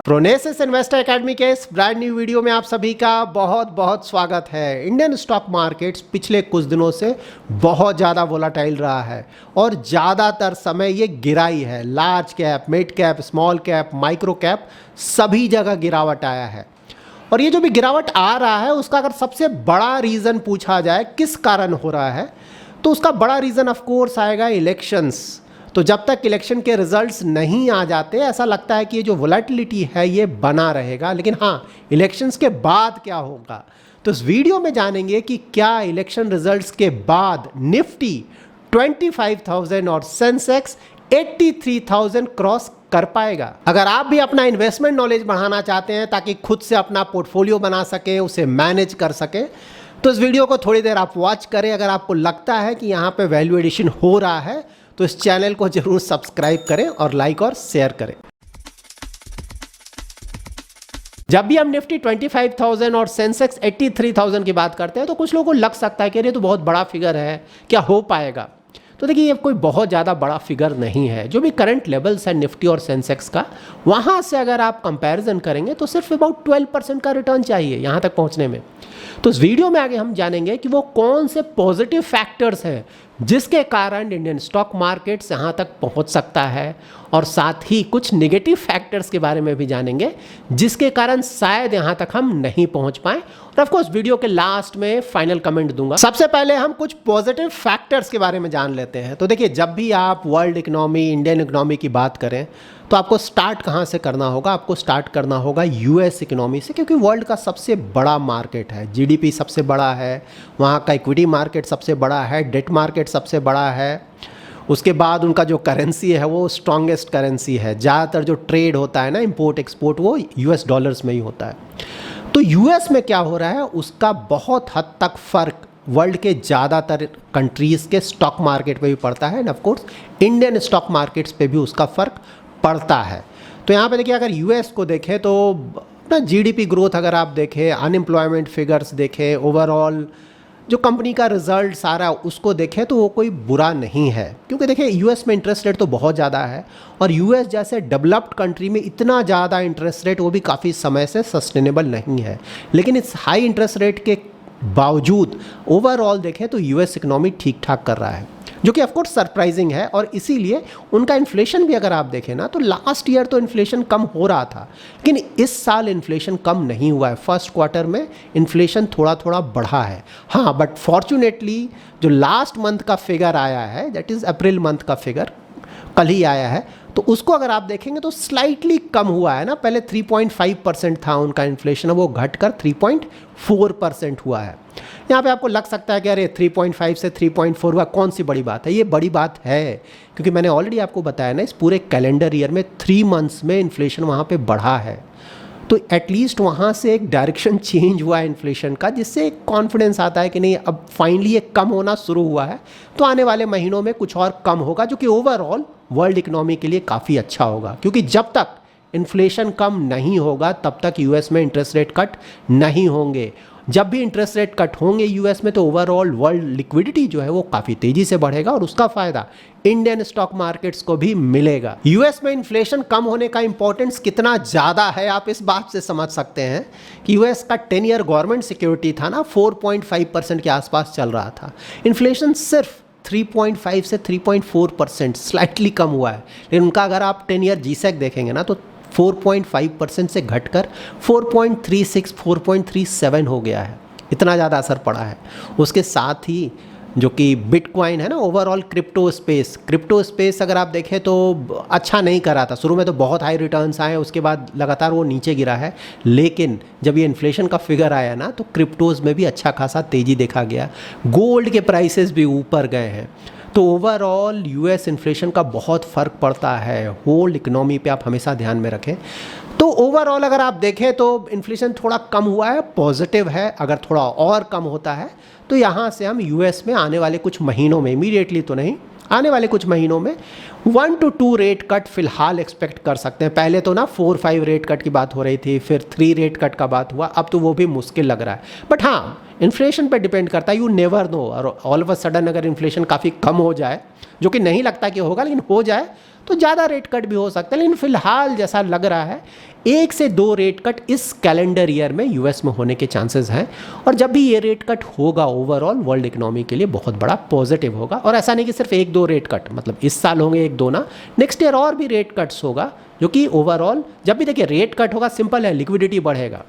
प्रोनेसिस investor academy के इस brand new video में आप सभी का बहुत बहुत स्वागत है। इंडियन स्टॉक मार्केट्स पिछले कुछ दिनों से बहुत ज़्यादा वोलाटाइल रहा है और ज़्यादातर समय ये गिरा ही है। Large cap, mid cap, small cap, micro cap सभी जगह गिरावट आया है। और ये जो भी गिरावट आ रहा है उसका अगर सबसे बड़ा रीज़न पूछा जाए किस कारण हो रहा है, तो उसका बड़ा रीज़न ऑफ कोर्स आएगा इलेक्शंस। तो जब तक इलेक्शन के रिजल्ट्स नहीं आ जाते ऐसा लगता है कि ये जो वोलेटिलिटी है ये बना रहेगा। लेकिन हाँ, इलेक्शंस के बाद क्या होगा, तो इस वीडियो में जानेंगे कि क्या इलेक्शन रिजल्ट्स के बाद निफ्टी 25,000 और सेंसेक्स 83,000 क्रॉस कर पाएगा। अगर आप भी अपना इन्वेस्टमेंट नॉलेज बढ़ाना चाहते हैं ताकि खुद से अपना पोर्टफोलियो बना सकें, उसे मैनेज कर सकें, तो इस वीडियो को थोड़ी देर आप वॉच करें। अगर आपको लगता है कि यहाँ पे वैल्यू एडिशन हो रहा है तो इस चैनल को जरूर सब्सक्राइब करें और लाइक और शेयर करें। जब भी हम निफ्टी 25,000 और सेंसेक्स 83,000 की बात करते हैं तो कुछ लोगों को लग सकता है कि ये तो बहुत बड़ा फिगर है, क्या हो पाएगा। तो देखिए, ये कोई बहुत ज़्यादा बड़ा फिगर नहीं है। जो भी करंट लेवल्स है निफ्टी और सेंसेक्स का, वहाँ से अगर आप कंपैरिजन करेंगे तो सिर्फ अबाउट 12% का रिटर्न चाहिए यहाँ तक पहुँचने में। तो इस वीडियो में आगे हम जानेंगे कि वो कौन से पॉजिटिव फैक्टर्स हैं जिसके कारण इंडियन स्टॉक मार्केट्स यहाँ तक पहुँच सकता है, और साथ ही कुछ नेगेटिव फैक्टर्स के बारे में भी जानेंगे जिसके कारण शायद यहाँ तक हम नहीं पहुँच पाएँ। और ऑफ कोर्स वीडियो के लास्ट में फाइनल कमेंट दूंगा। सबसे पहले हम कुछ पॉजिटिव फैक्टर्स के बारे में जान लेते हैं। तो देखिए, जब भी आप वर्ल्ड इकोनॉमी, इंडियन इकोनॉमी की बात करें तो आपको स्टार्ट कहाँ से करना होगा? आपको स्टार्ट करना होगा यूएस इकोनॉमी से, क्योंकि वर्ल्ड का सबसे बड़ा मार्केट है। जीडीपी सबसे बड़ा है, वहाँ का इक्विटी मार्केट सबसे बड़ा है, डेट मार्केट सबसे बड़ा है। उसके बाद उनका जो करेंसी है वो स्ट्रॉन्गेस्ट करेंसी है। ज़्यादातर जो ट्रेड होता है ना, इंपोर्ट एक्सपोर्ट, वो यूएस डॉलर्स में ही होता है। तो यूएस में क्या हो रहा है, उसका बहुत हद तक फ़र्क वर्ल्ड के ज़्यादातर कंट्रीज़ के स्टॉक मार्केट पे भी पड़ता है, end of course Indian stock markets पे भी उसका फ़र्क पड़ता है। तो यहाँ पे देखिए, अगर यूएस को देखें तो अपना जीडीपी ग्रोथ अगर आप देखें, अनएम्प्लॉयमेंट फिगर्स देखें, ओवरऑल जो कंपनी का रिजल्ट सारा उसको देखें तो वो कोई बुरा नहीं है। क्योंकि देखिए, यूएस में इंटरेस्ट रेट तो बहुत ज़्यादा है और यूएस जैसे डेवलप्ड कंट्री में इतना ज़्यादा इंटरेस्ट रेट वो भी काफ़ी समय से सस्टेनेबल नहीं है। लेकिन इस हाई इंटरेस्ट रेट के बावजूद ओवरऑल देखें तो यूएस इकोनॉमी ठीक ठाक कर रहा है, जो कि ऑफकोर्स सरप्राइजिंग है। और इसीलिए उनका इन्फ्लेशन भी अगर आप देखें ना, तो लास्ट ईयर तो इन्फ्लेशन कम हो रहा था, लेकिन इस साल इन्फ्लेशन कम नहीं हुआ है। फर्स्ट क्वार्टर में इन्फ्लेशन थोड़ा थोड़ा बढ़ा है। हाँ, बट फॉर्चुनेटली जो लास्ट मंथ का फिगर आया है, दैट इज़ अप्रैल मंथ का फिगर कल ही आया है, तो उसको अगर आप देखेंगे तो स्लाइटली कम हुआ है ना। पहले 3.5% था उनका इन्फ्लेशन, वो घटकर 3.4% हुआ है। यहाँ पे आपको लग सकता है कि अरे 3.5 से 3.4 हुआ, कौन सी बड़ी बात है? ये बड़ी बात है, क्योंकि मैंने ऑलरेडी आपको बताया ना, इस पूरे कैलेंडर ईयर में 3 मंथ्स में इन्फ्लेशन वहाँ पे बढ़ा है। तो एटलीस्ट वहाँ से एक डायरेक्शन चेंज हुआ है इन्फ्लेशन का, जिससे एक कॉन्फिडेंस आता है कि नहीं, अब फाइनली ये कम होना शुरू हुआ है। तो आने वाले महीनों में कुछ और कम होगा, जो कि ओवरऑल वर्ल्ड इकोनॉमी के लिए काफ़ी अच्छा होगा। क्योंकि जब तक इन्फ्लेशन कम नहीं होगा तब तक यूएस में इंटरेस्ट रेट कट नहीं होंगे। जब भी इंटरेस्ट रेट कट होंगे यूएस में तो ओवरऑल वर्ल्ड लिक्विडिटी जो है वो काफ़ी तेज़ी से बढ़ेगा और उसका फ़ायदा इंडियन स्टॉक मार्केट्स को भी मिलेगा। यूएस में इन्फ्लेशन कम होने का इंपॉर्टेंस कितना ज़्यादा है आप इस बात से समझ सकते हैं कि यूएस का 10 ईयर गवर्नमेंट सिक्योरिटी था ना, 4.5% के आसपास चल रहा था। इन्फ्लेशन सिर्फ 3.5 से 3.4% स्लाइटली कम हुआ है। लेकिन उनका अगर आप 10 ईयर जीसेक देखेंगे ना, तो 4.5% से घटकर 4.36, 4.37 हो गया है। इतना ज़्यादा असर पड़ा है। उसके साथ ही जो कि बिटकॉइन है ना, ओवरऑल क्रिप्टो स्पेस अगर आप देखें तो अच्छा नहीं करा था। शुरू में तो बहुत हाई रिटर्न्स आए, उसके बाद लगातार वो नीचे गिरा है। लेकिन जब ये इन्फ्लेशन का फिगर आया ना, तो क्रिप्टोज़ में भी अच्छा खासा तेज़ी देखा गया। गोल्ड के प्राइसेस भी ऊपर गए हैं। तो ओवरऑल यूएस इन्फ्लेशन का बहुत फ़र्क पड़ता है होल इकोनॉमी पे, आप हमेशा ध्यान में रखें। तो ओवरऑल अगर आप देखें तो इन्फ्लेशन थोड़ा कम हुआ है, पॉजिटिव है। अगर थोड़ा और कम होता है तो यहाँ से हम यूएस में आने वाले कुछ महीनों में, इमीडिएटली तो नहीं, आने वाले कुछ महीनों में 1 to 2 रेट कट फिलहाल एक्सपेक्ट कर सकते हैं। पहले तो ना 4-5 रेट कट की बात हो रही थी, फिर 3 रेट कट का बात हुआ, अब तो वो भी मुश्किल लग रहा है। बट हाँ, इन्फ्लेशन पे डिपेंड करता है, यू नेवर नो। और ऑल ऑफ अ सडन अगर इन्फ्लेशन काफ़ी कम हो जाए, जो कि नहीं लगता कि होगा, लेकिन हो जाए, तो ज़्यादा रेट कट भी हो सकता है, लेकिन फिलहाल जैसा लग रहा है 1 से 2 रेट कट इस कैलेंडर ईयर में यूएस में होने के चांसेस हैं। और जब भी ये रेट कट होगा ओवरऑल वर्ल्ड इकोनॉमी के लिए बहुत बड़ा पॉजिटिव होगा। और ऐसा नहीं कि सिर्फ 1-2 रेट कट, मतलब इस साल होंगे 1-2 ना, नेक्स्ट ईयर और भी रेट कट्स होगा, जो कि ओवरऑल जब भी देखिए रेट कट होगा सिंपल है, लिक्विडिटी बढ़ेगा।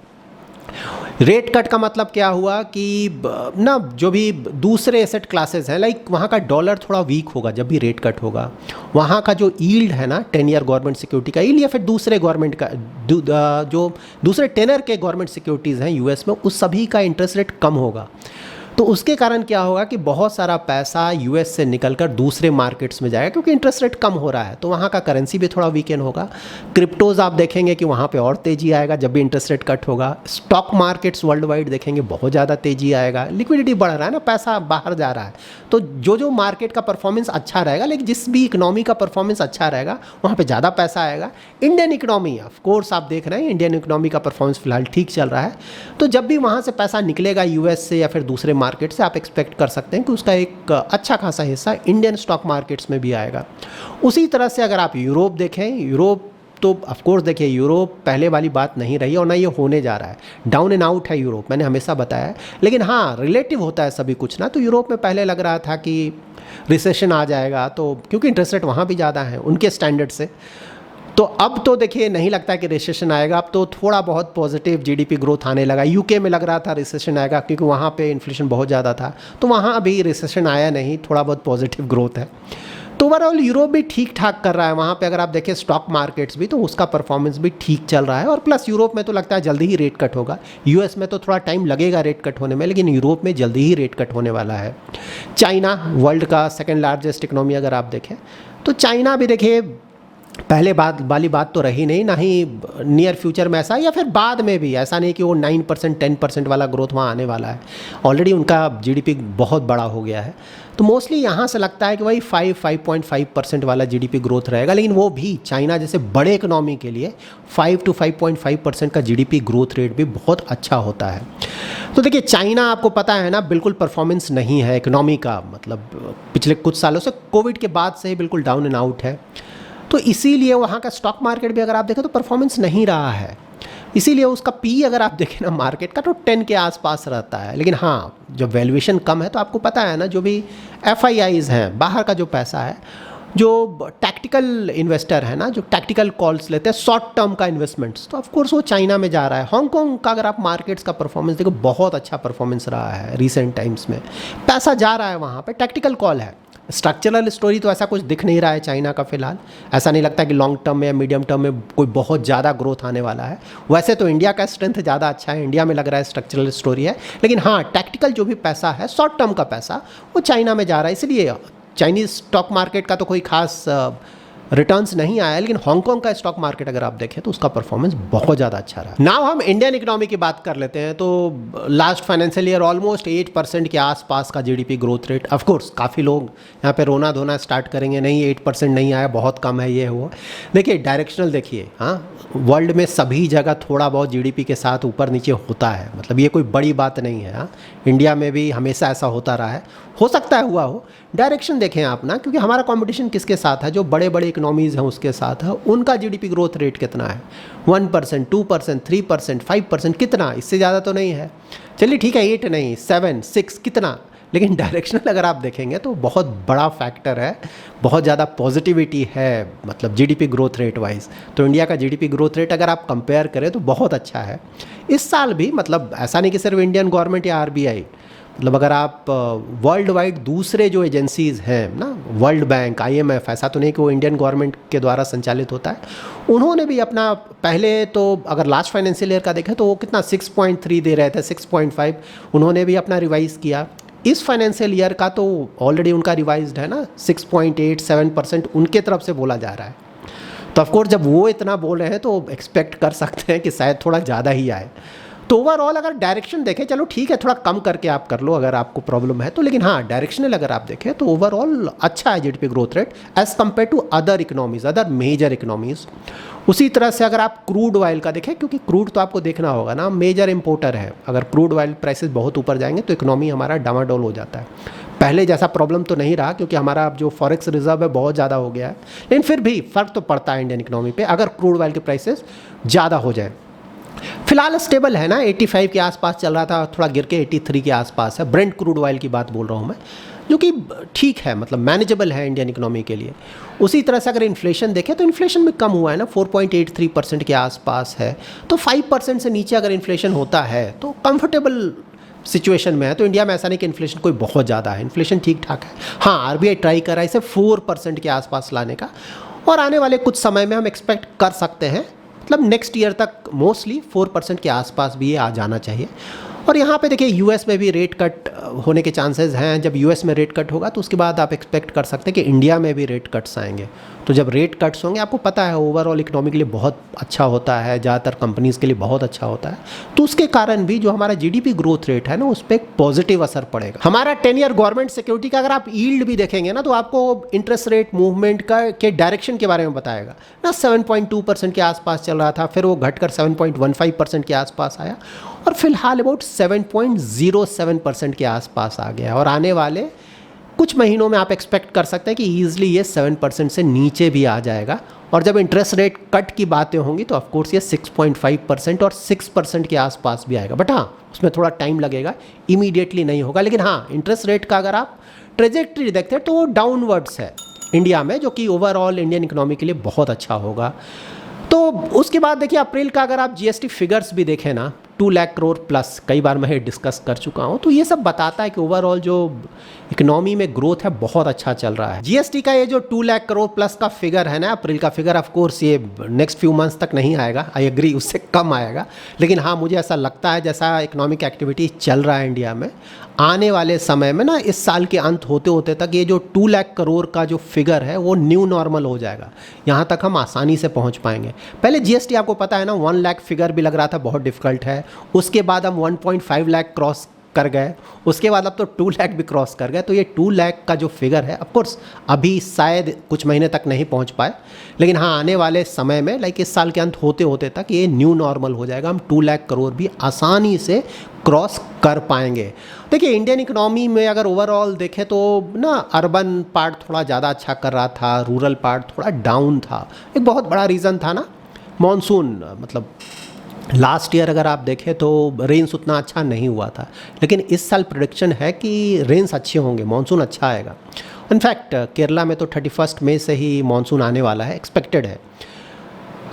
रेट कट का मतलब क्या हुआ कि ना जो भी दूसरे एसेट क्लासेस हैं, लाइक वहाँ का डॉलर थोड़ा वीक होगा जब भी रेट कट होगा। वहाँ का जो यील्ड है ना 10 ईयर गवर्नमेंट सिक्योरिटी का यील्ड, या फिर दूसरे गवर्नमेंट का जो दूसरे टेनर के गवर्नमेंट सिक्योरिटीज़ हैं यूएस में, उस सभी का इंटरेस्ट रेट कम होगा। तो उसके कारण क्या होगा कि बहुत सारा पैसा यूएस से निकलकर दूसरे मार्केट्स में जाएगा, क्योंकि इंटरेस्ट रेट कम हो रहा है। तो वहाँ का करेंसी भी थोड़ा वीकेंड होगा। क्रिप्टोज आप देखेंगे कि वहाँ पे और तेज़ी आएगा जब भी इंटरेस्ट रेट कट होगा। स्टॉक मार्केट्स वर्ल्ड वाइड देखेंगे बहुत ज़्यादा तेज़ी आएगा, लिक्विडिटी बढ़ रहा है ना, पैसा बाहर जा रहा है। तो जो मार्केट का परफॉर्मेंस अच्छा रहेगा, लेकिन जिस भी इकोनॉमी का परफॉर्मेंस अच्छा रहेगा वहाँ पर ज़्यादा पैसा आएगा। इंडियन इकोनॉमी ऑफकोर्स आप देख रहे हैं, इंडियन इकोनॉमी का परफॉर्मेंस फिलहाल ठीक चल रहा है। तो जब भी वहाँ से पैसा निकलेगा यूएस से या फिर दूसरे मार्केट से, आप एक्सपेक्ट कर सकते हैं कि उसका एक अच्छा खासा हिस्सा इंडियन स्टॉक मार्केट्स में भी आएगा। उसी तरह से अगर आप यूरोप देखें, यूरोप तो ऑफ कोर्स देखिए यूरोप पहले वाली बात नहीं रही और ना ये होने जा रहा है। डाउन एंड आउट है यूरोप, मैंने हमेशा बताया है। लेकिन हाँ, रिलेटिव होता है सभी कुछ ना। तो यूरोप में पहले लग रहा था कि रिसेशन आ जाएगा, तो क्योंकि इंटरेस्ट रेट वहाँ भी ज़्यादा है उनके स्टैंडर्ड से। तो अब तो देखिए नहीं लगता कि रिसेशन आएगा। अब तो थोड़ा बहुत पॉजिटिव जीडीपी ग्रोथ आने लगा। यूके में लग रहा था रिसेशन आएगा, क्योंकि वहाँ पे इन्फ्लेशन बहुत ज़्यादा था। तो वहाँ अभी रिसेशन आया नहीं, थोड़ा बहुत पॉजिटिव ग्रोथ है। तो ओवरऑल यूरोप भी ठीक ठाक कर रहा है। वहाँ पे अगर आप देखें स्टॉक मार्केट्स भी, तो उसका परफॉर्मेंस भी ठीक चल रहा है। और प्लस यूरोप में तो लगता है जल्दी ही रेट कट होगा। यूएस में तो थोड़ा टाइम लगेगा रेट कट होने में, लेकिन यूरोप में जल्दी ही रेट कट होने वाला है। चाइना वर्ल्ड का सेकेंड लार्जेस्ट इकोनॉमी अगर आप देखें, तो चाइना भी देखिए पहले वाली बात तो रही नहीं, ना ही नियर फ्यूचर में ऐसा, या फिर बाद में भी ऐसा नहीं कि वो 9% 10% वाला ग्रोथ वहाँ आने वाला है। ऑलरेडी उनका जीडीपी बहुत बड़ा हो गया है। तो मोस्टली यहाँ से लगता है कि वही 5.5% वाला जीडीपी ग्रोथ रहेगा। लेकिन वो भी चाइना जैसे बड़े इकोनॉमी के लिए 5 to 5.5% का जीडीपी ग्रोथ रेट भी बहुत अच्छा होता है। तो देखिए चाइना आपको पता है ना, बिल्कुल परफॉर्मेंस नहीं है इकोनॉमी का, मतलब पिछले कुछ सालों से कोविड के बाद से ही बिल्कुल डाउन एंड आउट है। तो इसीलिए वहाँ का स्टॉक मार्केट भी अगर आप देखें तो परफॉर्मेंस नहीं रहा है। इसीलिए उसका पी अगर आप देखें ना मार्केट का, तो 10 के आसपास रहता है। लेकिन हाँ, जब वैल्यूएशन कम है तो आपको पता है ना, जो भी एफआईआईज हैं, बाहर का जो पैसा है, जो टैक्टिकल इन्वेस्टर है ना, जो टैक्टिकल कॉल्स लेते हैं शॉर्ट टर्म का इन्वेस्टमेंट्स, तो ऑफकोर्स वो चाइना में जा रहा है। हांगकांग का अगर आप मार्केट्स का परफॉर्मेंस देखो, बहुत अच्छा परफॉर्मेंस रहा है रिसेंट टाइम्स में। पैसा जा रहा है वहाँ पे, टैक्टिकल कॉल है। स्ट्रक्चरल स्टोरी तो ऐसा कुछ दिख नहीं रहा है चाइना का फिलहाल। ऐसा नहीं लगता कि लॉन्ग टर्म में या मीडियम टर्म में कोई बहुत ज़्यादा ग्रोथ आने वाला है। वैसे तो इंडिया का स्ट्रेंथ ज़्यादा अच्छा है, इंडिया में लग रहा है स्ट्रक्चरल स्टोरी है। लेकिन हाँ, टैक्टिकल जो भी पैसा है, शॉर्ट टर्म का पैसा, वो चाइना में जा रहा है। इसलिए चाइनीज़ स्टॉक मार्केट का तो कोई खास रिटर्न्स नहीं आया। लेकिन हांगकांग का स्टॉक मार्केट अगर आप देखें तो उसका परफॉर्मेंस बहुत ज़्यादा अच्छा रहा। नाउ हम इंडियन इकोनॉमी की बात कर लेते हैं। तो लास्ट फाइनेंशियल ईयर ऑलमोस्ट 8% के आसपास का जीडीपी ग्रोथ रेट। ऑफकोर्स काफ़ी लोग यहाँ पे रोना धोना स्टार्ट करेंगे, नहीं 8% नहीं आया, बहुत कम है ये वो। देखिए डायरेक्शनल देखिए, हाँ वर्ल्ड में सभी जगह थोड़ा बहुत जीडीपी के साथ ऊपर नीचे होता है, मतलब ये कोई बड़ी बात नहीं है। हाँ, इंडिया में भी हमेशा ऐसा होता रहा है, हो सकता है हुआ हो। डायरेक्शन देखें आप ना, क्योंकि हमारा कंपटीशन किसके साथ है, जो बड़े बड़े इकोनॉमीज़ हैं उसके साथ है। उनका जीडीपी ग्रोथ रेट कितना है, 1%, 2%, 3%, 5%, कितना, इससे ज़्यादा तो नहीं है। चलिए ठीक है, 8 नहीं, 7, 6 कितना, लेकिन डायरेक्शनल अगर आप देखेंगे तो बहुत बड़ा फैक्टर है, बहुत ज़्यादा पॉजिटिविटी है, मतलब जीडीपी ग्रोथ रेट वाइज। तो इंडिया का जीडीपी ग्रोथ रेट अगर आप कंपेयर करें तो बहुत अच्छा है इस साल भी। मतलब ऐसा नहीं कि सिर्फ इंडियन गवर्नमेंट या आरबीआई, मतलब अगर आप वर्ल्ड वाइड दूसरे जो एजेंसीज़ हैं ना, वर्ल्ड बैंक, आईएमएफ, ऐसा तो नहीं कि वो इंडियन गवर्नमेंट के द्वारा संचालित होता है, उन्होंने भी अपना पहले तो अगर लास्ट फाइनेंशियल ईयर का देखें तो वो कितना 6.3 दे रहे थे, 6.5 उन्होंने भी अपना रिवाइज़ किया। इस फाइनेंशियल ईयर का तो ऑलरेडी उनका रिवाइज्ड है ना, 6.87% उनके तरफ से बोला जा रहा है। तो ऑफकोर्स जब वो इतना बोल रहे हैं तो एक्सपेक्ट कर सकते हैं कि शायद थोड़ा ज़्यादा ही आए। तो ओवरऑल अगर डायरेक्शन देखें, चलो ठीक है थोड़ा कम करके आप कर लो अगर आपको प्रॉब्लम है तो, लेकिन हाँ डायरेक्शनल अगर आप देखें तो ओवरऑल अच्छा है GDP growth rate as compare to other economies, other major economies. उसी तरह से अगर आप क्रूड ऑयल का देखें, क्योंकि क्रूड तो आपको देखना होगा ना, मेजर इंपोर्टर है। अगर क्रूड ऑयल प्राइसेस बहुत ऊपर जाएंगे तो इकोनॉमी हमारा डामाडोल हो जाता है। पहले जैसा प्रॉब्लम तो नहीं रहा क्योंकि हमारा अब जो फॉरेक्स रिजर्व है बहुत ज़्यादा हो गया है, लेकिन फिर भी फ़र्क तो पड़ता है इंडियन इकोनॉमी पे अगर क्रूड ऑयल के प्राइसेस ज़्यादा हो जाए। फिलहाल स्टेबल है ना, 85 के आसपास चल रहा था, थोड़ा गिर के 83 के आसपास है। ब्रेंट क्रूड ऑयल की बात बोल रहा हूँ मैं, जो कि ठीक है, मतलब मैनेजेबल है इंडियन इकोनॉमी के लिए। उसी तरह से अगर इन्फ्लेशन देखें तो इन्फ्लेशन में कम हुआ है ना, 4.83% के आसपास है। तो 5% से नीचे अगर इन्फ्लेशन होता है तो कंफर्टेबल सिचुएशन में है। तो इंडिया में ऐसा नहीं कि इन्फ्लेशन कोई बहुत ज़्यादा है, इन्फ्लेशन ठीक ठाक है। हाँ, आरबीआई ट्राई कर रहा है इसे 4% के आसपास लाने का, और आने वाले कुछ समय में हम एक्सपेक्ट कर सकते हैं, मतलब नेक्स्ट ईयर तक मोस्टली 4% के आसपास भी ये आ जाना चाहिए। और यहाँ पे देखिए यूएस में भी रेट कट होने के चांसेस हैं। जब यूएस में रेट कट होगा तो उसके बाद आप एक्सपेक्ट कर सकते हैं कि इंडिया में भी रेट कट्स आएंगे। तो जब रेट कट्स होंगे, आपको पता है ओवरऑल इकोनॉमी के लिए बहुत अच्छा होता है, ज़्यादातर कंपनीज़ के लिए बहुत अच्छा होता है, तो उसके कारण भी जो हमारा जीडीपी ग्रोथ रेट है ना, उस पर एक पॉजिटिव असर पड़ेगा। हमारा 10 ईयर गवर्नमेंट सिक्योरिटी का अगर आप यील्ड भी देखेंगे ना, तो आपको इंटरेस्ट रेट मूवमेंट के डायरेक्शन के बारे में बताएगा ना। 7.2% के आसपास चल रहा था, फिर वो घटकर 7.15% के आसपास आया, और फिलहाल अबाउट 7.07% के आसपास आ गया। और आने वाले कुछ महीनों में आप एक्सपेक्ट कर सकते हैं कि ईजिली ये 7% से नीचे भी आ जाएगा। और जब इंटरेस्ट रेट कट की बातें होंगी तो ऑफकोर्स ये 6.5% और 6% के आसपास भी आएगा। बट हाँ, उसमें थोड़ा टाइम लगेगा, इमीडिएटली नहीं होगा। लेकिन हाँ, इंटरेस्ट रेट का अगर आप ट्रेजेक्ट्री देखते हैं तो वो डाउनवर्ड्स है इंडिया में, जो कि ओवरऑल इंडियन इकोनॉमी के लिए बहुत अच्छा होगा। तो उसके बाद देखिए अप्रैल का अगर आप जीएसटी फिगर्स भी देखें ना, 2 लाख करोड़ प्लस, कई बार मैं डिस्कस कर चुका हूँ, तो ये सब बताता है कि ओवरऑल जो इकोनॉमी में ग्रोथ है बहुत अच्छा चल रहा है। जीएसटी का ये जो 2 लाख करोड़ प्लस का फिगर है ना, अप्रैल का फिगर, ऑफ कोर्स ये नेक्स्ट फ्यू मंथ्स तक नहीं आएगा, आई एग्री, उससे कम आएगा। लेकिन हाँ, मुझे ऐसा लगता है जैसा इकोनॉमिक एक्टिविटी चल रहा है इंडिया में, आने वाले समय में ना, इस साल के अंत होते होते तक ये जो 2 लाख करोड़ का जो फिगर है वो न्यू नॉर्मल हो जाएगा। यहाँ तक हम आसानी से पहुँच पाएंगे। पहले जीएसटी आपको पता है ना, 1 लाख फिगर भी लग रहा था बहुत डिफिकल्ट है, उसके बाद हम 1.5 लाख क्रॉस कर गए, उसके बाद अब तो 2 लाख भी क्रॉस कर गए। तो ये 2 लाख का जो फिगर है, ऑफ कोर्स अभी शायद कुछ महीने तक नहीं पहुंच पाए, लेकिन हाँ, आने वाले समय में, लाइक इस साल के अंत होते होते तक ये न्यू नॉर्मल हो जाएगा। हम 2 लाख करोड़ भी आसानी से क्रॉस कर पाएंगे। देखिए इंडियन इकोनॉमी में अगर ओवरऑल देखें तो ना, अर्बन पार्ट थोड़ा ज़्यादा अच्छा कर रहा था, रूरल पार्ट थोड़ा डाउन था। एक बहुत बड़ा रीज़न था ना, मानसून, मतलब लास्ट ईयर अगर आप देखें तो रेंस उतना अच्छा नहीं हुआ था, लेकिन इस साल प्रेडिक्शन है कि रेंस अच्छे होंगे, मानसून अच्छा आएगा। इनफैक्ट केरला में तो 31 मई से ही मानसून आने वाला है, एक्सपेक्टेड है।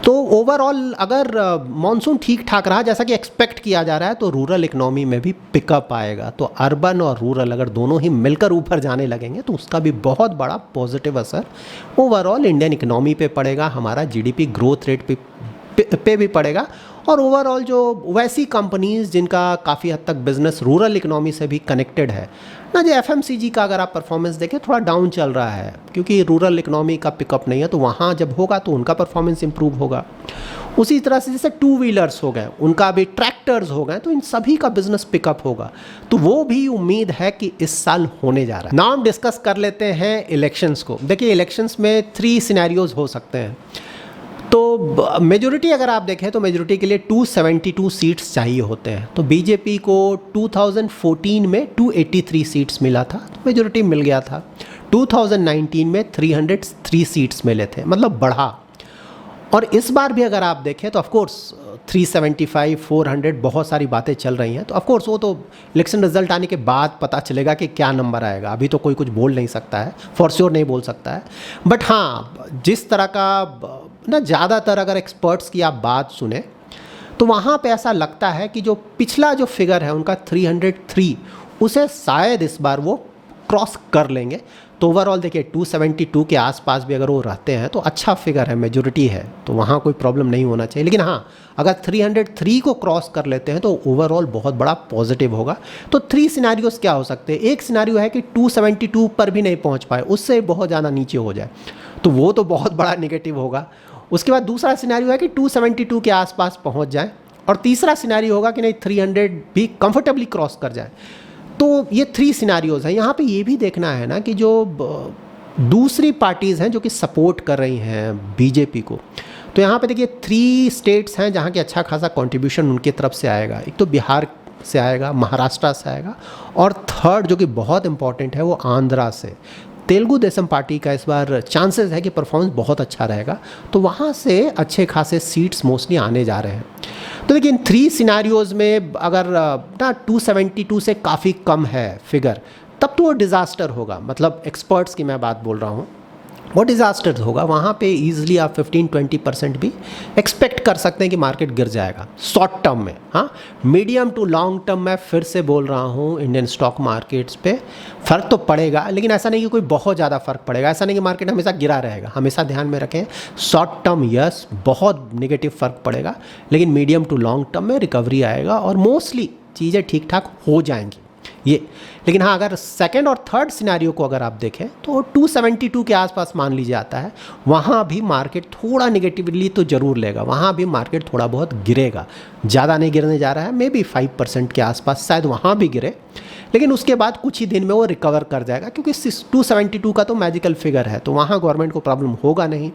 तो ओवरऑल अगर मानसून ठीक ठाक रहा जैसा कि एक्सपेक्ट किया जा रहा है, तो रूरल इकोनॉमी में भी पिकअप आएगा। तो अर्बन और रूरल अगर दोनों ही मिलकर ऊपर जाने लगेंगे तो उसका भी बहुत बड़ा पॉजिटिव असर ओवरऑल इंडियन इकोनॉमी पे पड़ेगा, हमारा जीडीपी ग्रोथ रेट पे भी पड़ेगा। और ओवरऑल जो वैसी कंपनीज़ जिनका काफ़ी हद तक बिजनेस रूरल इकोनॉमी से भी कनेक्टेड है ना, जो एफएमसीजी का अगर आप परफॉर्मेंस देखें थोड़ा डाउन चल रहा है, क्योंकि रूरल इकोनॉमी का पिकअप नहीं है, तो वहाँ जब होगा तो उनका परफॉर्मेंस इंप्रूव होगा। उसी तरह से जैसे 2 व्हीलर्स हो गए, उनका भी ट्रैक्टर्स हो गए, तो इन सभी का बिजनेस पिकअप होगा। तो वो भी उम्मीद है कि इस साल होने जा रहा है। नाम डिस्कस कर लेते हैं इलेक्शंस को। देखिए इलेक्शंस में 3 सिनेरियोज हो सकते हैं। तो मेजॉरिटी अगर आप देखें तो मेजॉरिटी के लिए 272 सीट्स चाहिए होते हैं। तो बीजेपी को 2014 में 283 सीट्स मिला था, तो मेजॉरिटी मिल गया था। 2019 में 303 सीट्स मिले थे, मतलब बढ़ा। और इस बार भी अगर आप देखें तो ऑफकोर्स 375, 400 बहुत सारी बातें चल रही हैं। तो ऑफकोर्स वो तो इलेक्शन रिजल्ट आने के बाद पता चलेगा कि क्या नंबर आएगा, अभी तो कोई कुछ बोल नहीं सकता है, फॉर श्योर नहीं बोल सकता है। बट हाँ, जिस तरह का ना, ज़्यादातर अगर एक्सपर्ट्स की आप बात सुने तो वहाँ पे ऐसा लगता है कि जो पिछला जो फिगर है उनका 303, उसे शायद इस बार वो क्रॉस कर लेंगे। तो ओवरऑल देखिए 272 के आसपास भी अगर वो रहते हैं तो अच्छा फिगर है, मेजॉरिटी है, तो वहाँ कोई प्रॉब्लम नहीं होना चाहिए। लेकिन हाँ, अगर 303 को क्रॉस कर लेते हैं तो ओवरऑल बहुत बड़ा पॉजिटिव होगा। तो 3 सिनेरियोस क्या हो सकते हैं। एक सिनेरियो है कि 272 पर भी नहीं पहुँच पाए, उससे बहुत ज़्यादा नीचे हो जाए, तो वो तो बहुत बड़ा नेगेटिव होगा। उसके बाद दूसरा सिनेरियो है कि 272 के आसपास पहुंच जाए, और तीसरा सिनेरियो होगा कि नहीं 300 भी कंफर्टेबली क्रॉस कर जाए। तो ये 3 सिनेरियोज हैं। यहाँ पे ये भी देखना है ना कि जो दूसरी पार्टीज़ हैं जो कि सपोर्ट कर रही हैं बीजेपी को, तो यहाँ पे देखिए 3 स्टेट्स हैं जहाँ के अच्छा खासा कंट्रीब्यूशन उनकी तरफ से आएगा। एक तो बिहार से आएगा, महाराष्ट्र से आएगा, और थर्ड जो कि बहुत इंपॉर्टेंट है वो आंध्रा से। तेलुगु देशम पार्टी का इस बार चांसेस है कि परफॉर्मेंस बहुत अच्छा रहेगा, तो वहाँ से अच्छे खासे सीट्स मोस्टली आने जा रहे हैं। तो देखिए इन 3 सिनारियोज़ में अगर ना 272 से काफ़ी कम है फिगर, तब तो वो डिज़ास्टर होगा। मतलब एक्सपर्ट्स की मैं बात बोल रहा हूँ, वो डिज़ास्टर होगा। वहाँ पे ईजिली आप 15-20% भी एक्सपेक्ट कर सकते हैं कि मार्केट गिर जाएगा शॉर्ट टर्म में। हाँ, मीडियम टू लॉन्ग टर्म मैं फिर से बोल रहा हूँ, इंडियन स्टॉक मार्केट्स पे फ़र्क तो पड़ेगा, लेकिन ऐसा नहीं कि कोई बहुत ज़्यादा फ़र्क पड़ेगा। ऐसा नहीं कि मार्केट हमेशा गिरा रहेगा, हमेशा ध्यान में रखें शॉर्ट टर्म यस बहुत नेगेटिव फ़र्क पड़ेगा, लेकिन मीडियम टू लॉन्ग टर्म में रिकवरी आएगा और मोस्टली चीज़ें ठीक ठाक हो जाएंगी ये। लेकिन हाँ, अगर सेकंड और थर्ड सिनेरियो को अगर आप देखें तो 272 के आसपास मान लीजिए आता है, वहाँ भी मार्केट थोड़ा निगेटिवली तो ज़रूर लेगा, वहाँ भी मार्केट थोड़ा बहुत गिरेगा, ज़्यादा नहीं गिरने जा रहा है, मे बी 5% के आसपास शायद वहाँ भी गिरे, लेकिन उसके बाद कुछ ही दिन में वो रिकवर कर जाएगा, क्योंकि 272 का तो मैजिकल फिगर है, तो वहाँ गवर्नमेंट को प्रॉब्लम होगा नहीं।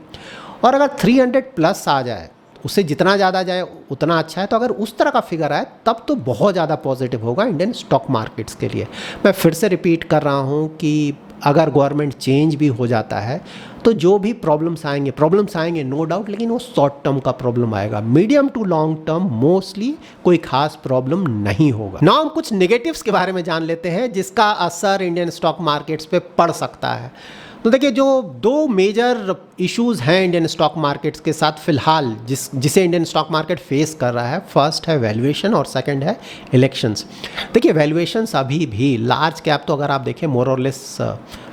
और अगर 300 प्लस आ जाए, उससे जितना ज़्यादा जाए उतना अच्छा है, तो अगर उस तरह का फिगर आए तब तो बहुत ज़्यादा पॉजिटिव होगा इंडियन स्टॉक मार्केट्स के लिए। मैं फिर से रिपीट कर रहा हूँ कि अगर गवर्नमेंट चेंज भी हो जाता है तो जो भी प्रॉब्लम्स आएंगे नो डाउट, लेकिन वो शॉर्ट टर्म का प्रॉब्लम आएगा। Medium to long term mostly कोई खास प्रॉब्लम नहीं होगा। नाउ हम कुछ नेगेटिव्स के बारे में जान लेते हैं जिसका असर इंडियन स्टॉक मार्केट्स पे पड़ सकता है। तो देखिए, जो 2 मेजर इश्यूज़ हैं इंडियन स्टॉक मार्केट्स के साथ फ़िलहाल जिसे इंडियन स्टॉक मार्केट फेस कर रहा है, फर्स्ट है वैल्यूएशन और सेकंड है इलेक्शंस। देखिए वैल्यूएशंस अभी भी लार्ज कैप तो अगर आप देखें मोर और लेस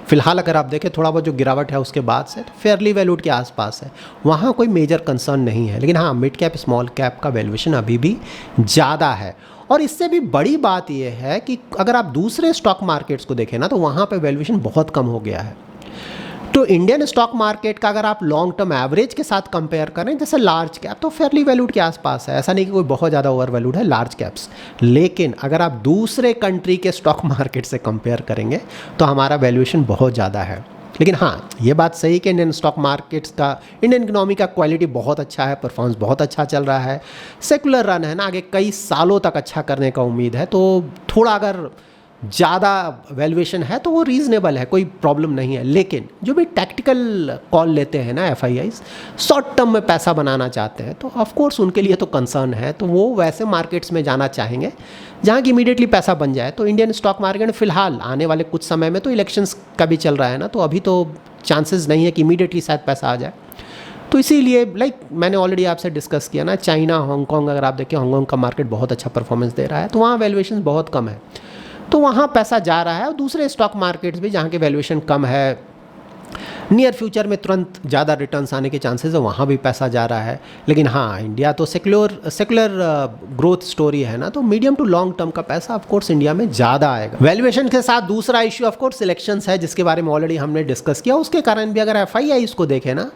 फ़िलहाल अगर आप देखें थोड़ा बहुत जो गिरावट है उसके बाद से फेयरली वैल्यूड के आसपास है, वहाँ कोई मेजर कंसर्न नहीं है। लेकिन हाँ, मिड कैप स्मॉल कैप का वैल्यूएशन अभी भी ज़्यादा है। और इससे भी बड़ी बात यह है कि अगर आप दूसरे स्टॉक मार्केट्स को देखें ना, तो वहाँ पर वैल्यूएशन बहुत कम हो गया है। तो इंडियन स्टॉक मार्केट का अगर आप लॉन्ग टर्म एवरेज के साथ कंपेयर करें, जैसे लार्ज कैप तो फेयरली वैल्यूड के आसपास है, ऐसा नहीं कि कोई बहुत ज़्यादा ओवर वैल्यूड है लार्ज कैप्स। लेकिन अगर आप दूसरे कंट्री के स्टॉक मार्केट से कंपेयर करेंगे तो हमारा वैल्यूएशन बहुत ज़्यादा है। लेकिन हाँ, ये बात सही है कि इंडियन स्टॉक मार्केट्स का, इंडियन इकोनॉमी का क्वालिटी बहुत अच्छा है, परफॉर्मेंस बहुत अच्छा चल रहा है, सेकुलर रन है ना, आगे कई सालों तक अच्छा करने का उम्मीद है। तो थोड़ा अगर ज़्यादा वैल्यूएशन है तो वो रीज़नेबल है, कोई प्रॉब्लम नहीं है। लेकिन जो भी टैक्टिकल कॉल लेते हैं ना एफआईआईज, शॉर्ट टर्म में पैसा बनाना चाहते हैं, तो ऑफ कोर्स उनके लिए तो कंसर्न है, तो वो वैसे मार्केट्स में जाना चाहेंगे जहाँ की इमीडिएटली पैसा बन जाए। तो इंडियन स्टॉक मार्केट फिलहाल आने वाले कुछ समय में तो इलेक्शंस का भी चल रहा है ना, तो अभी तो चांसेस नहीं है कि इमीडिएटली शायद पैसा आ जाए। तो इसीलिए मैंने ऑलरेडी आपसे डिस्कस किया ना, चाइना, हांगकॉन्ग, अगर आप देखें हांगकॉन्ग का मार्केट बहुत अच्छा परफॉर्मेंस दे रहा है, तो वहाँ वैल्यूएशन बहुत कम है, तो वहाँ पैसा जा रहा है। और दूसरे स्टॉक मार्केट्स भी जहाँ के वैल्यूएशन कम है, नियर फ्यूचर में तुरंत ज़्यादा रिटर्न्स आने के चांसेस है, वहाँ भी पैसा जा रहा है। लेकिन हाँ, इंडिया तो सेकुलर ग्रोथ स्टोरी है ना, तो मीडियम टू लॉन्ग टर्म का पैसा ऑफ कोर्स इंडिया में ज़्यादा आएगा। वैल्यूएशन के साथ दूसरा इश्यू ऑफ कोर्स इलेक्शंस है, जिसके बारे में ऑलरेडी हमने डिस्कस किया। उसके कारण भी अगर एफआईआई इसको देखें ना,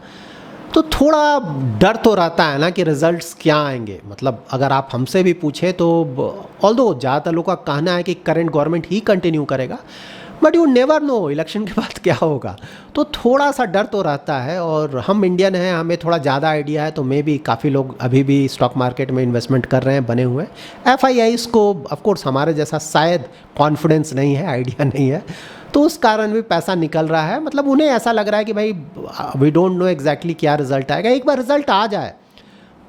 तो थोड़ा डर तो रहता है ना कि रिजल्ट्स क्या आएंगे। मतलब अगर आप हमसे भी पूछे तो ऑल्दो ज़्यादातर लोगों का कहना है कि करंट गवर्नमेंट ही कंटिन्यू करेगा, but you never know election के बाद क्या होगा, तो थोड़ा सा डर तो रहता है। और हम इंडियन हैं, हमें थोड़ा ज़्यादा आइडिया है, तो मे भी काफ़ी लोग अभी भी स्टॉक मार्केट में इन्वेस्टमेंट कर रहे हैं, बने हुए। एफआईआईज़ को ऑफकोर्स हमारे जैसा शायद कॉन्फिडेंस नहीं है, आइडिया नहीं है, तो उस कारण भी पैसा निकल रहा है। मतलब उन्हें ऐसा लग रहा है कि भाई वी डोंट नो एग्जैक्टली क्या रिजल्ट आएगा, एक बार रिजल्ट आ जाए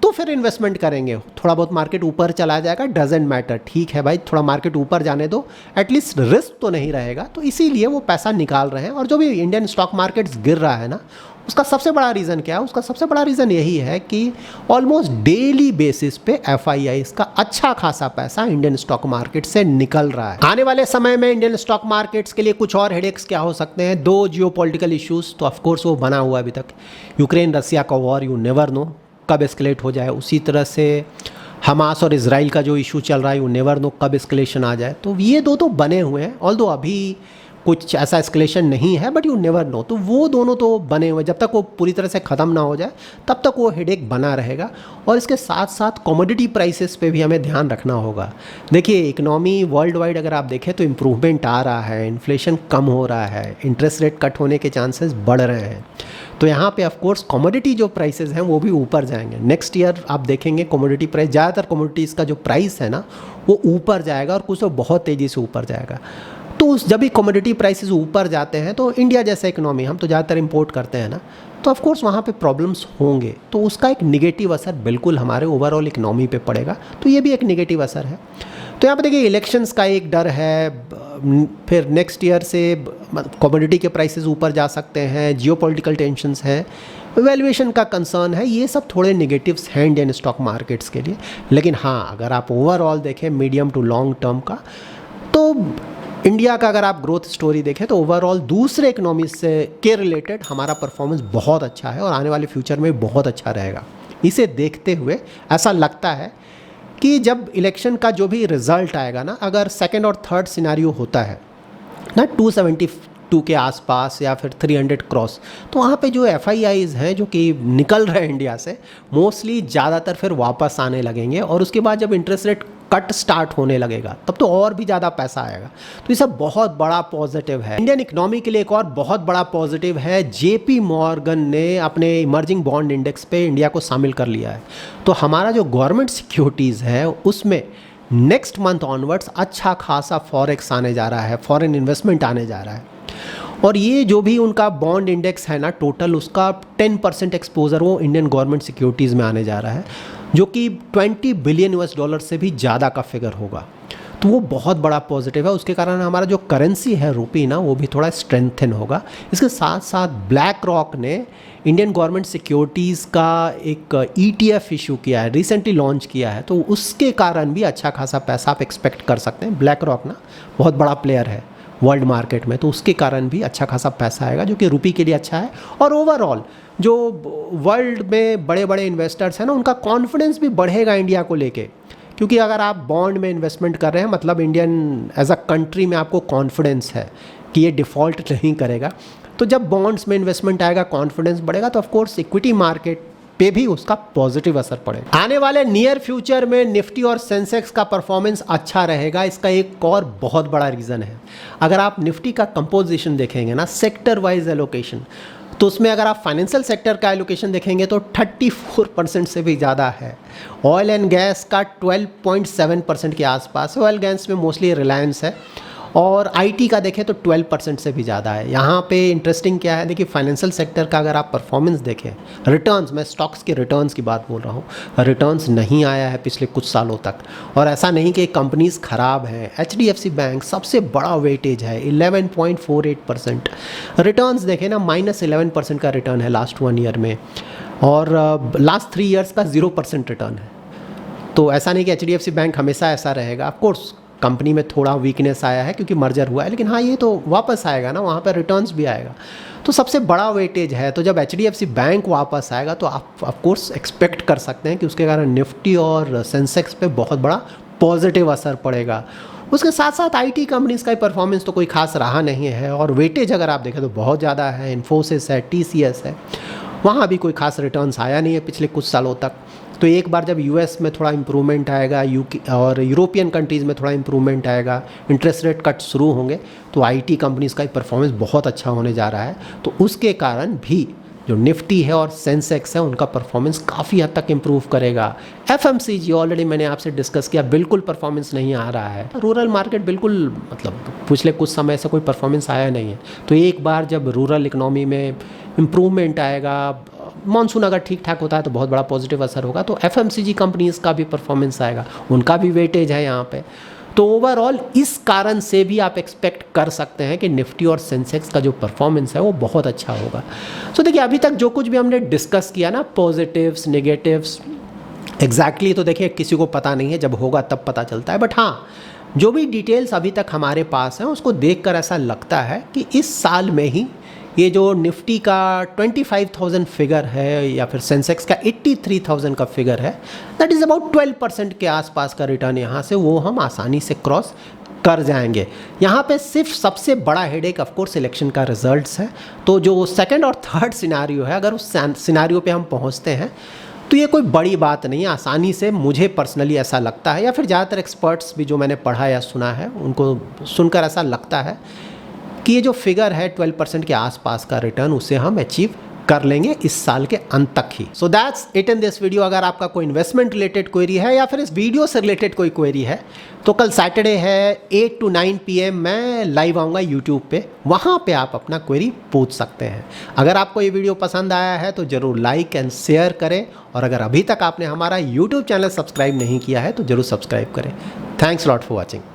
तो फिर इन्वेस्टमेंट करेंगे। थोड़ा बहुत मार्केट ऊपर चला जाएगा, डजेंट मैटर, ठीक है भाई, थोड़ा मार्केट ऊपर जाने दो, एटलीस्ट रिस्क तो नहीं रहेगा। तो इसीलिए वो पैसा निकाल रहे हैं। और जो भी इंडियन स्टॉक मार्केट्स गिर रहा है ना, उसका सबसे बड़ा रीज़न क्या है? उसका सबसे बड़ा रीज़न यही है कि ऑलमोस्ट डेली बेसिस पे एफआईआईज का अच्छा खासा पैसा इंडियन स्टॉक मार्केट से निकल रहा है। आने वाले समय में इंडियन स्टॉक मार्केट्स के लिए कुछ और हेडेक्स क्या हो सकते हैं? 2 जियोपॉलिटिकल इश्यूज तो ऑफकोर्स वो बना हुआ है अभी तक, यूक्रेन रसिया का वॉर, यू नेवर नो कब एस्केलेट हो जाए। उसी तरह से हमास और इजराइल का जो इशू चल रहा है, यू नेवर नो कब एस्केलेशन आ जाए। तो ये 2 तो बने हुए हैं, ऑल्दो अभी कुछ ऐसा एस्केलेशन नहीं है, बट यू नेवर नो। तो वो दोनों तो बने हुए, जब तक वो पूरी तरह से ख़त्म ना हो जाए तब तक वो हेडेक बना रहेगा। और इसके साथ साथ कमोडिटी प्राइसेस पे भी हमें ध्यान रखना होगा। देखिए, इकोनॉमी वर्ल्ड वाइड अगर आप देखें तो इम्प्रूवमेंट आ रहा है, इन्फ्लेशन कम हो रहा है, इंटरेस्ट रेट कट होने के चांसेस बढ़ रहे हैं। तो यहाँ पे ऑफ कोर्स कमोडिटी जो प्राइसेस हैं वो भी ऊपर जाएंगे। नेक्स्ट ईयर आप देखेंगे कमोडिटी प्राइस, ज़्यादातर कमोडिटीज़ का जो प्राइस है ना वो ऊपर जाएगा और कुछ तो बहुत तेज़ी से ऊपर जाएगा। तो जब भी कमोडिटी प्राइसेस ऊपर जाते हैं तो इंडिया जैसा इकोनॉमी, हम तो ज़्यादातर इंपोर्ट करते हैं ना, तो ऑफ कोर्स वहाँ पे प्रॉब्लम्स होंगे, तो उसका एक निगेटिव असर बिल्कुल हमारे ओवरऑल इकोनॉमी पे पड़ेगा। तो ये भी एक निगेटिव असर है। तो यहाँ पे देखिए इलेक्शंस का एक डर है, फिर नेक्स्ट ईयर से कमोडिटी के प्राइसेस ऊपर जा सकते हैं, जियोपॉलिटिकल टेंशंस हैं, वैल्यूएशन का कंसर्न है, ये सब थोड़े निगेटिव्स हैं इंडियन स्टॉक मार्केट्स के लिए। लेकिन हाँ, अगर आप ओवरऑल देखें मीडियम टू लॉन्ग टर्म का, तो इंडिया का अगर आप ग्रोथ स्टोरी देखें तो ओवरऑल दूसरे इकोनॉमी से के रिलेटेड हमारा परफॉर्मेंस बहुत अच्छा है और आने वाले फ्यूचर में बहुत अच्छा रहेगा। इसे देखते हुए ऐसा लगता है कि जब इलेक्शन का जो भी रिजल्ट आएगा ना, अगर सेकंड और थर्ड सिनेरियो होता है ना 272 के आसपास या फिर 300 क्रॉस, तो वहाँ पे जो FIIs हैं जो कि निकल रहे हैं इंडिया से, मोस्टली ज़्यादातर फिर वापस आने लगेंगे और उसके बाद जब इंटरेस्ट रेट कट स्टार्ट होने लगेगा तब तो और भी ज़्यादा पैसा आएगा। तो ये सब बहुत बड़ा पॉजिटिव है इंडियन इकोनॉमी के लिए। एक और बहुत बड़ा पॉजिटिव है, JP मॉर्गन ने अपने इमर्जिंग बॉन्ड इंडेक्स पे इंडिया को शामिल कर लिया है। तो हमारा जो गवर्नमेंट सिक्योरिटीज़ है उसमें नेक्स्ट मंथ ऑनवर्ड्स अच्छा खासा फॉरेक्स आने जा रहा है, फॉरेन इन्वेस्टमेंट आने जा रहा है। और ये जो भी उनका बॉन्ड इंडेक्स है ना, टोटल उसका 10% एक्सपोजर वो इंडियन गवर्नमेंट सिक्योरिटीज़ में आने जा रहा है, जो कि $20 बिलियन से भी ज़्यादा का फिगर होगा। तो वो बहुत बड़ा पॉजिटिव है। उसके कारण हमारा जो करेंसी है रुपी ना, वो भी थोड़ा स्ट्रेंथन होगा। इसके साथ साथ ब्लैक रॉक ने इंडियन गवर्नमेंट सिक्योरिटीज़ का एक ETF इशू किया है, रिसेंटली लॉन्च किया है, तो उसके कारण भी अच्छा खासा पैसा आप एक्सपेक्ट कर सकते हैं। ब्लैक रॉक ना बहुत बड़ा प्लेयर है वर्ल्ड मार्केट में, तो उसके कारण भी अच्छा खासा पैसा आएगा जो कि रुपी के लिए अच्छा है। और ओवरऑल जो वर्ल्ड में बड़े बड़े इन्वेस्टर्स हैं ना, उनका कॉन्फिडेंस भी बढ़ेगा इंडिया को लेके, क्योंकि अगर आप बॉन्ड में इन्वेस्टमेंट कर रहे हैं मतलब इंडियन एज अ कंट्री में आपको कॉन्फिडेंस है कि ये डिफ़ॉल्ट नहीं करेगा। तो जब बॉन्ड्स में इन्वेस्टमेंट आएगा, कॉन्फिडेंस बढ़ेगा, तो ऑफकोर्स इक्विटी मार्केट पे भी उसका पॉजिटिव असर पड़ेगा। आने वाले नियर फ्यूचर में निफ्टी और सेंसेक्स का परफॉर्मेंस अच्छा रहेगा। इसका एक और बहुत बड़ा रीज़न है, अगर आप निफ्टी का कंपोजिशन देखेंगे ना, सेक्टर वाइज एलोकेशन, तो उसमें अगर आप फाइनेंशियल सेक्टर का एलोकेशन देखेंगे तो 34% से भी ज़्यादा है। ऑयल एंड गैस का 12.7% के आसपास है, ऑयल गैस में मोस्टली रिलायंस है, और IT का देखें तो 12% से भी ज़्यादा है। यहाँ पे इंटरेस्टिंग क्या है, देखिए फाइनेंशियल सेक्टर का अगर आप परफॉर्मेंस देखें, रिटर्न्स, मैं स्टॉक्स के रिटर्न्स की बात बोल रहा हूँ, रिटर्न्स नहीं आया है पिछले कुछ सालों तक। और ऐसा नहीं कि कंपनीज ख़राब हैं, HDFC बैंक सबसे बड़ा वेटेज है, 11.48%। रिटर्न्स देखें ना, -11% का रिटर्न है लास्ट 1 ईयर में, और लास्ट 3 ईयर्स का 0% रिटर्न है। तो ऐसा नहीं कि HDFC बैंक हमेशा ऐसा रहेगा। ऑफकोर्स कंपनी में थोड़ा वीकनेस आया है क्योंकि मर्जर हुआ है, लेकिन हाँ ये तो वापस आएगा ना, वहाँ पर रिटर्न्स भी आएगा। तो सबसे बड़ा वेटेज है। तो जब HDFC बैंक वापस आएगा तो आप ऑफकोर्स एक्सपेक्ट कर सकते हैं कि उसके कारण निफ्टी और सेंसेक्स पे बहुत बड़ा पॉजिटिव असर पड़ेगा। उसके साथ साथ IT कंपनीज़ का परफॉर्मेंस तो कोई खास रहा नहीं है, और वेटेज अगर आप देखें तो बहुत ज़्यादा है। इन्फोसिस है, TCS है, वहाँ भी कोई खास रिटर्न्स आया नहीं है पिछले कुछ सालों तक। तो एक बार जब US में थोड़ा इम्प्रूवमेंट आएगा, UK और यूरोपियन कंट्रीज़ में थोड़ा इम्प्रूवमेंट आएगा, इंटरेस्ट रेट कट शुरू होंगे, तो IT कंपनीज़ का परफॉर्मेंस बहुत अच्छा होने जा रहा है। तो उसके कारण भी जो निफ्टी है और सेंसेक्स है उनका परफॉर्मेंस काफ़ी हद तक इम्प्रूव करेगा। FMCG ऑलरेडी मैंने आपसे डिस्कस किया, बिल्कुल परफॉर्मेंस नहीं आ रहा है। रूरल मार्केट बिल्कुल मतलब पिछले कुछ समय से कोई परफॉर्मेंस आया नहीं है। तो एक बार जब रूरल इकनॉमी में इम्प्रूवमेंट आएगा, मानसून अगर ठीक ठाक होता है तो बहुत बड़ा पॉजिटिव असर होगा। तो FMCG कंपनीज़ का भी परफॉर्मेंस आएगा, उनका भी वेटेज है यहाँ पे। तो ओवरऑल इस कारण से भी आप एक्सपेक्ट कर सकते हैं कि निफ्टी और सेंसेक्स का जो परफॉर्मेंस है वो बहुत अच्छा होगा। तो देखिए अभी तक जो कुछ भी हमने डिस्कस किया ना, पॉजिटिव्स नेगेटिव्स, एग्जैक्टली तो देखिए किसी को पता नहीं है, जब होगा तब पता चलता है। बट हाँ, जो भी डिटेल्स अभी तक हमारे पास हैं उसको देखकर ऐसा लगता है कि इस साल में ही ये जो निफ्टी का 25,000 फिगर है या फिर सेंसेक्स का 83,000 का फिगर है, दैट इज़ अबाउट 12% के आसपास का रिटर्न यहाँ से वो हम आसानी से क्रॉस कर जाएंगे। यहाँ पे सिर्फ सबसे बड़ा हेडेक ऑफकोर्स इलेक्शन का रिजल्ट्स है। तो जो सेकंड और थर्ड सिनारियो है, अगर उस सिनारियो पे हम पहुँचते हैं तो ये कोई बड़ी बात नहीं है, आसानी से, मुझे पर्सनली ऐसा लगता है, या फिर ज़्यादातर एक्सपर्ट्स भी जो मैंने पढ़ा या सुना है उनको सुनकर ऐसा लगता है कि ये जो फिगर है 12% के आसपास का रिटर्न, उसे हम अचीव कर लेंगे इस साल के अंत तक ही। So that's it in this video. अगर आपका कोई इन्वेस्टमेंट रिलेटेड क्वेरी है या फिर इस वीडियो से रिलेटेड कोई क्वेरी है तो कल सैटरडे है 8 to 9 PM मैं लाइव आऊँगा यूट्यूब पे, वहाँ पे आप अपना क्वेरी पूछ सकते हैं। अगर आपको ये वीडियो पसंद आया है तो ज़रूर लाइक एंड शेयर करें, और अगर अभी तक आपने हमारा यूट्यूब चैनल सब्सक्राइब नहीं किया है तो ज़रूर सब्सक्राइब करें। Thanks lot for watching.